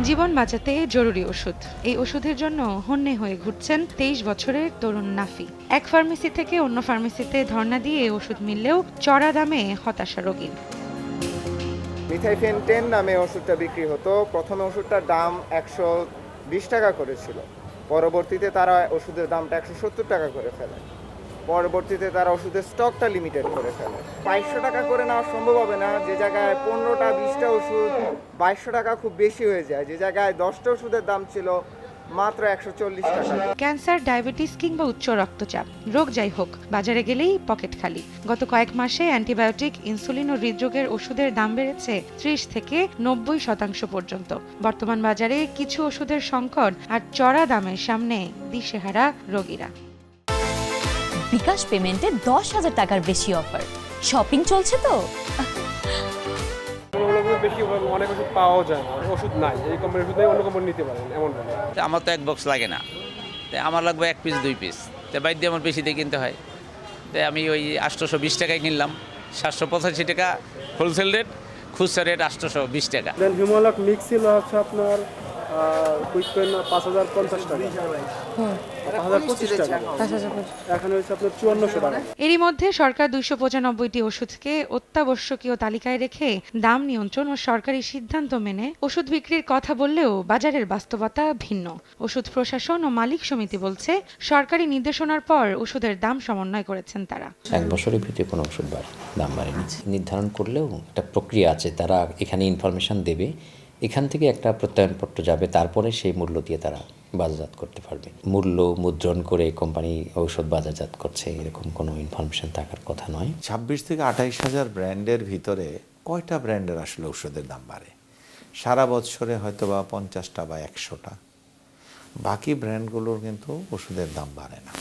জীবন বাঁচাতে জরুরি ওষুধ। এই ওষুধের জন্য হন্যে হয়ে ঘুরছেন 23 বছরের তরুণ নাফি। এক ফার্মেসি থেকে অন্য ফার্মেসিতে ধর্ণা দিয়ে ওষুধ মিললেও চড়া দামে হতাশা রোগীর। মিথাইফেন্টেন নামে ওষুধটা বিক্রি হতো। প্রথমে ওষুধটার দাম 120 টাকা করেছিল। পরবর্তীতে তারা ওষুধের দামটা 170 টাকা করে ফেলে। পরবর্তীতে তারা ওষুধের স্টকটা লিমিটেড করে ফেলে। 2200 টাকা করে নেওয়া সম্ভব হবে না। যে জায়গায় 15টা 20টা ওষুধ 2200 টাকা খুব বেশি হয়ে যায়। যে জায়গায় 10টা ওষুধের দাম ছিল মাত্র 140 টাকা। ক্যান্সার, ডায়াবেটিস কিংবা উচ্চ রক্তচাপ রোগ যাই হোক, বাজারে গেলেই পকেট খালি। গত কয়েক মাসে অ্যান্টিবায়োটিক, ইনসুলিন ও হৃদরোগের ওষুধের দাম বেড়েছে 30 থেকে 90% পর্যন্ত। বর্তমান বাজারে কিছু ওষুধের সংকট আর চড়া দামের সামনে দিশেহারা রোগীরা। বিকাশ পেমেন্টে 10,000 টাকার বেশি অফার। শপিং চলছে তো। বেশি অনেক ওষুধ পাওয়া যায় না, ওষুধ নাই, এই কোম্পানির ওষুধ অন্য কোম্পানি নিতে পারেন এমন বলে। আমার তো এক বক্স লাগে না, আমার লাগবে 1 পিস 2 পিস, বাইর দিয়ে আমার বেশি দিয়ে কিনতে হয়। আমি ওই 820 টাকায় কিনলাম, 785 টাকা হোলসেল রেট, খুচরা রেট 820 টাকা। দেন হিমোলক মিক্স ছিল হচ্ছে আপনার কুইক পেন 5050 টাকা, 5025 টাকা, এখন হচ্ছে আপনার 5400 টাকা। এরই মধ্যে সরকার 295টি ওষুধকে অত্যাবশ্যকীয় তালিকায় রেখে দাম নিয়ন্ত্রণ ও সরকারি সিদ্ধান্ত মেনে ওষুধ বিক্রির কথা বললেও বাজারের বাস্তবতা ভিন্ন। ওষুধ প্রশাসন ও মালিক সমিতি বলছে, সরকারি নির্দেশনার পর ওষুধের দাম সমন্বয় করেছেন তারা। এক বছরের ভিতরে কোনো ওষুধ দাম বাড়েনি। নির্ধারণ করলেও একটা প্রক্রিয়া আছে, তারা এখানে ইনফরমেশন দেবে, এখান থেকে একটা প্রত্যয়নপত্র যাবে, তারপরে সেই মূল্য দিয়ে তারা বাজারজাত করতে পারবে। মূল্য মুদ্রণ করে কোম্পানি ঔষধ বাজারজাত করছে, এরকম কোনো ইনফরমেশন থাকার কথা নয়। 26 থেকে 28 হাজার ব্র্যান্ডের ভিতরে কয়টা ব্র্যান্ডের আসলে ওষুধের দাম বাড়ে? সারা বছরে হয়তো বা 50টা বা 100টা। বাকি ব্র্যান্ডগুলোর কিন্তু ওষুধের দাম বাড়ে না।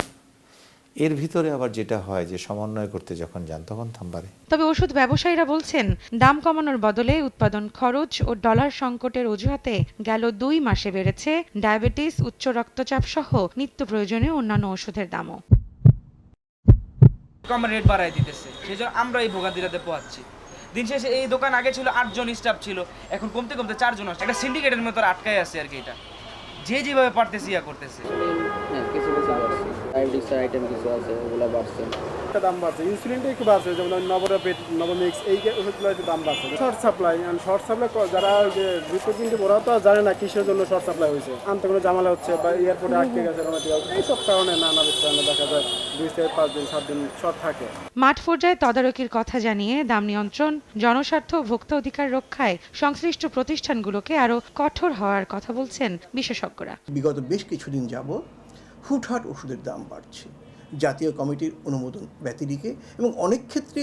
এর ভিতরে আবার যেটা হয় যে সমন্বয় করতে যখন যান তখন দাম বাড়ে। তবে ওষুধ ব্যবসায়ীরা বলছেন, দাম কমানোর বদলে উৎপাদন খরচ ও ডলার সংকটের অজুহাতে গেল 2 মাসে বেড়েছে ডায়াবেটিস, উচ্চ রক্তচাপ সহ নিত্য প্রয়োজনীয় অন্যান্য ওষুধের দামও। কম রেট বাড়ায় দিতেছে, সেই জন্য আমরা এই ভোগান্তিটাতে পোহাচ্ছি। দিন শেষে এই দোকান আগে ছিল 8 জন স্টাফ ছিল, এখন কমতে কমতে 4 জন আসছে। একটা সিন্ডিকেটের মতো আটকায় আছে আর কি। এটা যে যেভাবে পারতেছে ইয়া করতেছে। দাম বাড়ছে, ইনসুলিনটা একটু বাড়ছে, যেমন নবরপেট, নবমিক্স, এই ওষুধগুলো একটু দাম বাড়ছে। শর্ট সাপ্লাই যারা রিপোর্ট কিন্তু ওরা তো জানে না কিসের জন্য শর্ট সাপ্লাই হয়েছে, আনতে কোনো ঝামেলা হচ্ছে বা এয়ারপোর্টে আটকে গেছে, এইসব কারণে নানা কারণে দেখা যায় 2 থেকে 5 দিন 7 দিন শর্ট থাকে। মাঠ পর্যায়ে তদারকির কথা জানিয়ে দাম নিয়ন্ত্রণ, জনস্বার্থ ও ভোক্তা অধিকার রক্ষায় সংশ্লিষ্ট প্রতিষ্ঠানগুলোকে আরও কঠোর হওয়ার কথা বলছেন বিশেষজ্ঞরা। বিগত বেশ কিছুদিন যাবৎ হুটহাট ওষুধের দাম বাড়ছে জাতীয় কমিটির অনুমোদন ব্যতিরেকে, এবং অনেক ক্ষেত্রে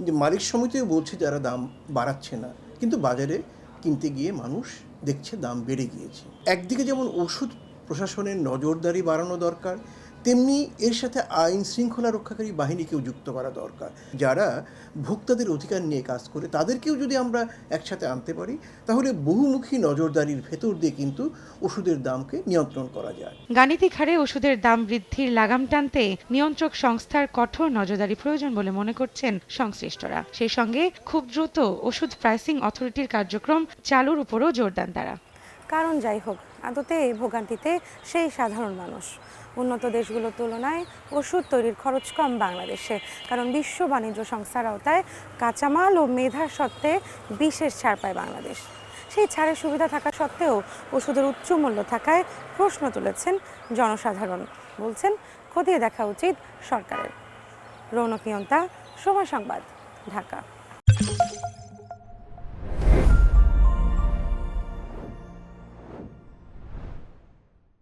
যে মালিক সমিতিও বলছে যারা দাম বাড়াচ্ছে না, কিন্তু বাজারে কিনতে গিয়ে মানুষ দেখছে দাম বেড়ে গিয়েছে। একদিকে যেমন ওষুধ প্রশাসনের নজরদারি বাড়ানো দরকার, তেমনি এর সাথে আইন শৃঙ্খলা রক্ষাকারী বাহিনীকেও যুক্ত করা দরকার। যারা ভোক্তাদের অধিকার নিয়ে কাজ করে তাদেরকেও যদি আমরা একসাথে আনতে পারি, তাহলে বহুমুখী নজরদারির ভেতর দিয়ে কিন্তু ওষুধের দামকে নিয়ন্ত্রণ করা যায়। গাণিতিক হারে ওষুধের দাম বৃদ্ধির লাগাম টানতে নিয়ন্ত্রক সংস্থার কঠোর নজরদারি প্রয়োজন বলে মনে করছেন সংশ্লিষ্টরা। সেই সঙ্গে খুব দ্রুত ওষুধ প্রাইসিং অথরিটির কার্যক্রম চালুর উপরও জোর দেন তারা। কারণ যাই হোক, আদতে এই ভোগান্তিতে সেই সাধারণ মানুষ। উন্নত দেশগুলোর তুলনায় ওষুধ তৈরির খরচ কম বাংলাদেশে, কারণ বিশ্ব বাণিজ্য সংস্থার আওতায় কাঁচামাল ও মেধার সত্ত্বে বিশেষ ছাড় পায় বাংলাদেশ। সেই ছাড়ের সুবিধা থাকা সত্ত্বেও ওষুধের উচ্চ মূল্য থাকায় প্রশ্ন তুলেছেন জনসাধারণ। বলছেন, খতিয়ে দেখা উচিত সরকারের। রৌনক নিয়ন্তা, সময় সংবাদ, ঢাকা।